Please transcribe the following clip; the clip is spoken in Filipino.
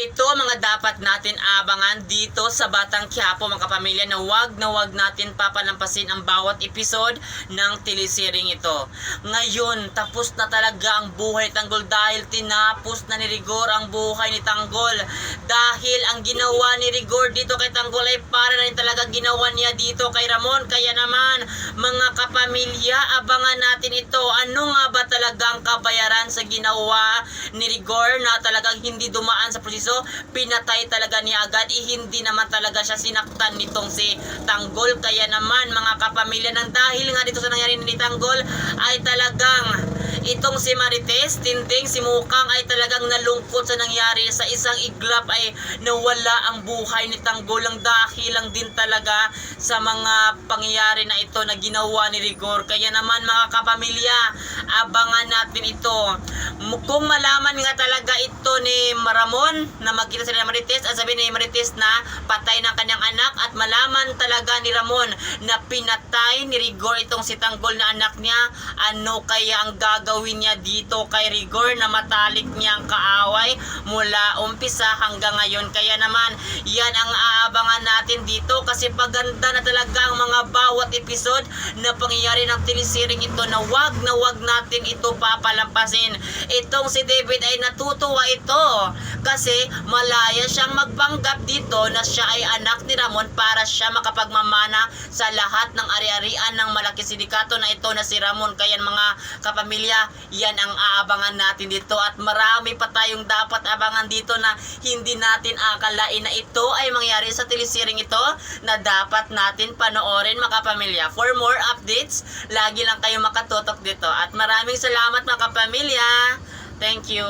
Ito ang mga dapat natin abangan dito sa Batang Quiapo mga kapamilya, na wag natin papalampasin ang bawat episode ng teleseryeng ito. Ngayon, tapos na talaga ang buhay ni Tanggol dahil tinapos na ni Rigor ang buhay ni Tanggol. Dahil ang ginawa ni Rigor dito kay Tanggol ay para rin talaga ginawa niya dito kay Ramon. Kaya naman mga kapamilya, abangan natin ito. Ano nga ba talagang kabayaran sa ginawa ni Rigor na talagang hindi dumaan sa proseso? Pinatay talaga niya agad, hindi naman talaga siya sinaktan nitong si Tanggol. Kaya naman mga kapamilya, nang dahil nga dito sa nangyari ni Tanggol ay talagang itong si Marites, Tinding, si Mukang ay talagang nalungkot sa nangyari. Sa isang iglap ay nawala ang buhay ni Tanggol lang dahil lang din talaga sa mga pangyayari na ito na ginawa ni Rigor. Kaya naman mga kapamilya, abangan natin ito. Kung malaman nga talaga ito ni Ramon na magkita sila ng Marites at sabihin ni Marites na patay ng kanyang anak, at malaman talaga ni Ramon na pinatay ni Rigor itong si Tanggol na anak niya, ano kaya ang gagawin niya dito kay Rigor na matalik niyang kaaway mula umpisa hanggang ngayon? Kaya naman yan ang aabangan natin dito, kasi paganda na talaga ang mga bawat episode na pangyayari ng teleseryeng ito na wag natin ito papalampasin. Itong si David ay natutuwa ito kasi malaya siyang magpanggap dito na siya ay anak ni Ramon para siya makapagmamana sa lahat ng ari-arian ng malaki sindikato na ito na si Ramon. Kaya mga kapamilya, yan ang aabangan natin dito, at marami pa tayong dapat abangan dito na hindi natin akalain na ito ay mangyari sa teleseryeng ito na dapat natin panoorin mga kapamilya. For more updates, lagi lang kayo makatutok dito, at maraming salamat mga kapamilya. Thank you.